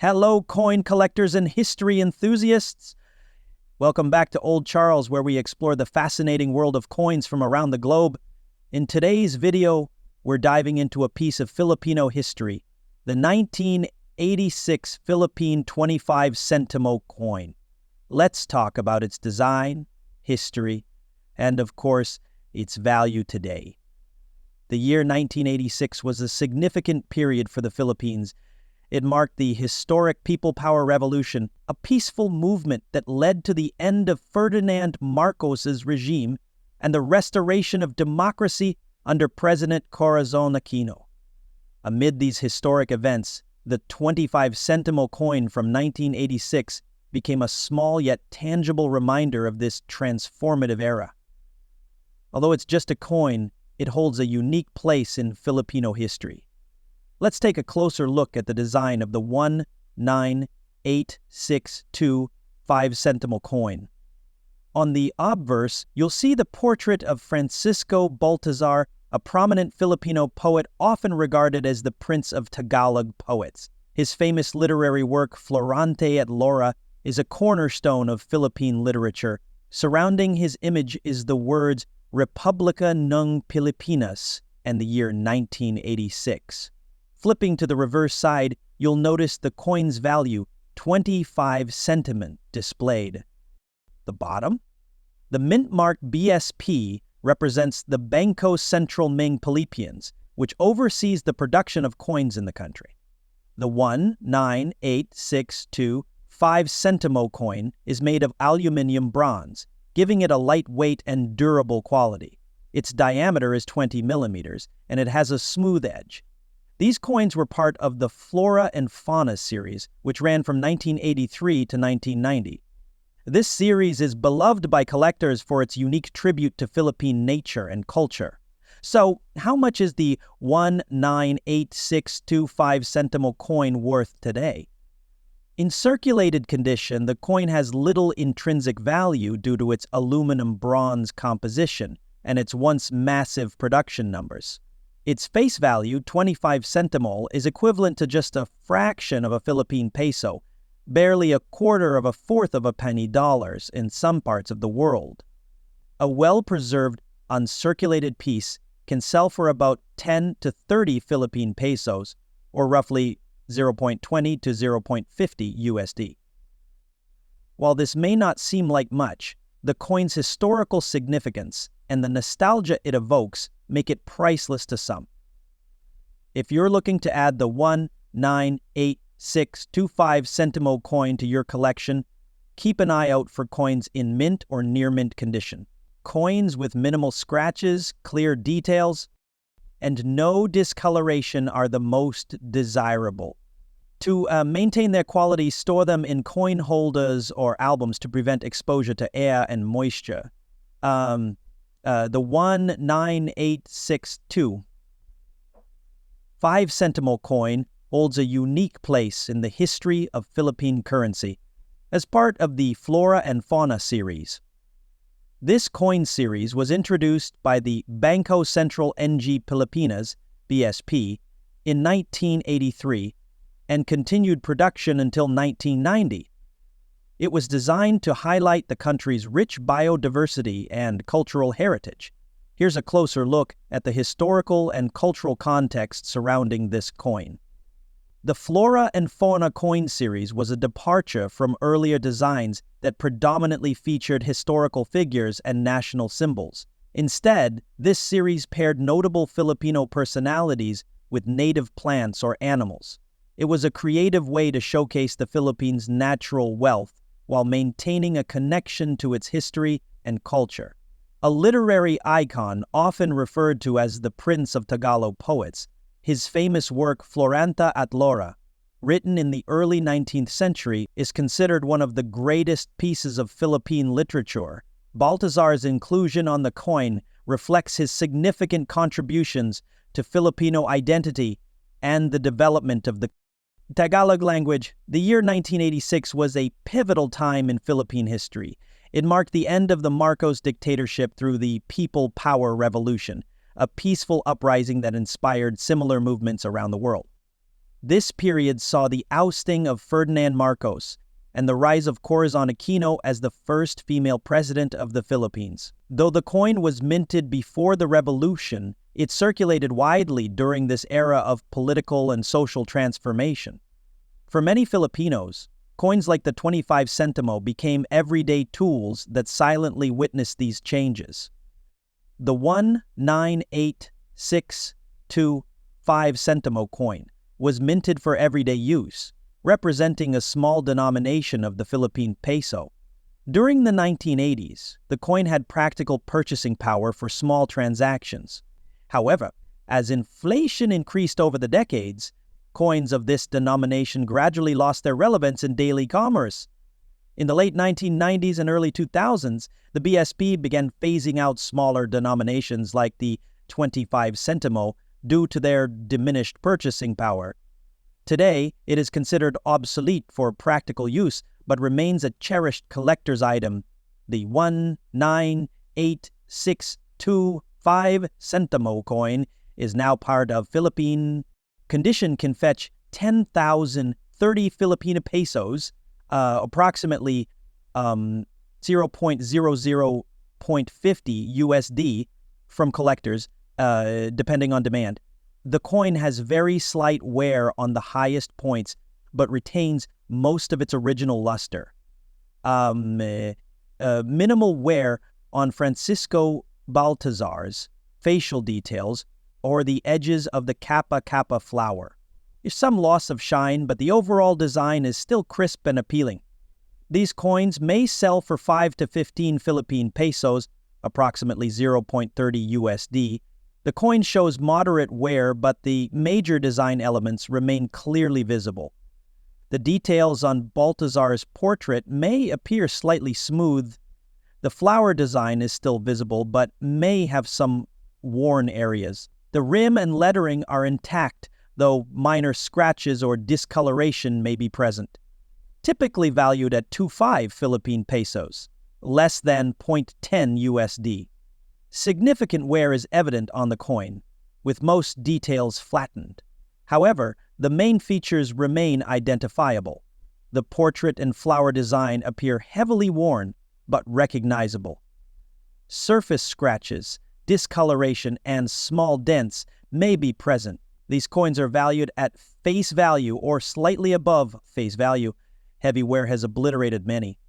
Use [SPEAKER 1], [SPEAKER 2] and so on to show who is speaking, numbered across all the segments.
[SPEAKER 1] Hello, coin collectors and history enthusiasts. Welcome back to Old Charles, where we explore the fascinating world of coins from around the globe. In today's video, we're diving into a piece of Filipino history, the 1986 Philippine 25 Sentimo coin. Let's talk about its design, history, and of course, its value today. The year 1986 was a significant period for the Philippines. It marked the historic People Power Revolution, a peaceful movement that led to the end of Ferdinand Marcos's regime and the restoration of democracy under President Corazon Aquino. Amid these historic events, the 25 Sentimo coin from 1986 became a small yet tangible reminder of this transformative era. Although it's just a coin, it holds a unique place in Filipino history. Let's take a closer look at the design of the 19862 5-centimo coin. On the obverse, you'll see the portrait of Francisco Baltazar, a prominent Filipino poet often regarded as the Prince of Tagalog poets. His famous literary work, Florante at Laura, is a cornerstone of Philippine literature. Surrounding his image is the words Republika ng Pilipinas and the year 1986. Flipping to the reverse side, you'll notice the coin's value, 25 centimon, displayed. The bottom? The mint-marked BSP represents the Bangko Sentral Ming Philippines, which oversees the production of coins in the country. The 19862 5-centimo coin is made of aluminum bronze, giving it a lightweight and durable quality. Its diameter is 20 millimeters, and it has a smooth edge. These coins were part of the Flora and Fauna series, which ran from 1983 to 1990. This series is beloved by collectors for its unique tribute to Philippine nature and culture. So, how much is the 19862 5-centimo coin worth today? In circulated condition, the coin has little intrinsic value due to its aluminum-bronze composition and its once massive production numbers. Its face value, 25 centimol, is equivalent to just a fraction of a Philippine peso, barely a quarter of a fourth of a penny dollars in some parts of the world. A well-preserved, uncirculated piece can sell for about 10 to 30 Philippine pesos, or roughly 0.20 to 0.50 USD. While this may not seem like much, the coin's historical significance and the nostalgia it evokes make it priceless to some. If you're looking to add the 19862 centimo coin to your collection, keep an eye out for coins in mint or near mint condition. Coins with minimal scratches, clear details, and no discoloration are the most desirable. To maintain their quality, store them in coin holders or albums to prevent exposure to air and moisture. The 19862 5-centimo coin holds a unique place in the history of Philippine currency as part of the Flora and Fauna series. This coin series was introduced by the Bangko Sentral ng Pilipinas, BSP, in 1983 and continued production until 1990. It was designed to highlight the country's rich biodiversity and cultural heritage. Here's a closer look at the historical and cultural context surrounding this coin. The Flora and Fauna coin series was a departure from earlier designs that predominantly featured historical figures and national symbols. Instead, this series paired notable Filipino personalities with native plants or animals. It was a creative way to showcase the Philippines' natural wealth while maintaining a connection to its history and culture. A literary icon often referred to as the Prince of Tagalog poets, his famous work Florante at Laura, written in the early 19th century, is considered one of the greatest pieces of Philippine literature. Baltazar's inclusion on the coin reflects his significant contributions to Filipino identity and the development of the Tagalog language. The year 1986 was a pivotal time in Philippine history. It marked the end of the Marcos dictatorship through the People Power Revolution, a peaceful uprising that inspired similar movements around the world. This period saw the ousting of Ferdinand Marcos and the rise of Corazon Aquino as the first female president of the Philippines. Though the coin was minted before the revolution, it circulated widely during this era of political and social transformation. For many Filipinos, coins like the 25 Sentimo became everyday tools that silently witnessed these changes. The 19865 Sentimo coin was minted for everyday use, representing a small denomination of the Philippine peso. During the 1980s, the coin had practical purchasing power for small transactions. However, as inflation increased over the decades, coins of this denomination gradually lost their relevance in daily commerce. In the late 1990s and early 2000s, the BSP began phasing out smaller denominations like the 25 Sentimo due to their diminished purchasing power. Today, it is considered obsolete for practical use, but remains a cherished collector's item. The 19865 Sentimo coin is now part of Philippine condition, can fetch 10,030 Filipino pesos, approximately 0.0050 USD from collectors, depending on demand. The coin has very slight wear on the highest points, but retains most of its original luster. Minimal wear on Francisco Baltazar's facial details or the edges of the Kappa Kappa flower. There's some loss of shine, but the overall design is still crisp and appealing. These coins may sell for 5 to 15 Philippine pesos, approximately 0.30 USD. The coin shows moderate wear, but the major design elements remain clearly visible. The details on Baltazar's portrait may appear slightly smooth. The flower design is still visible, but may have some worn areas. The rim and lettering are intact, though minor scratches or discoloration may be present. Typically valued at 2.5 Philippine pesos, less than 0.10 USD. Significant wear is evident on the coin, with most details flattened. However, the main features remain identifiable. The portrait and flower design appear heavily worn, but recognizable. Surface scratches, discoloration, and small dents may be present. These coins are valued at face value or slightly above face value. Heavy wear has obliterated many.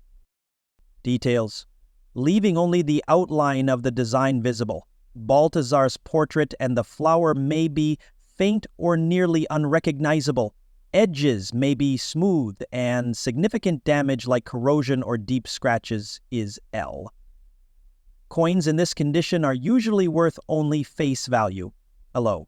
[SPEAKER 1] Details. Leaving only the outline of the design visible. Baltazar's portrait and the flower may be faint or nearly unrecognizable. Edges may be smooth, and significant damage like corrosion or deep scratches is L. Coins in this condition are usually worth only face value, alone.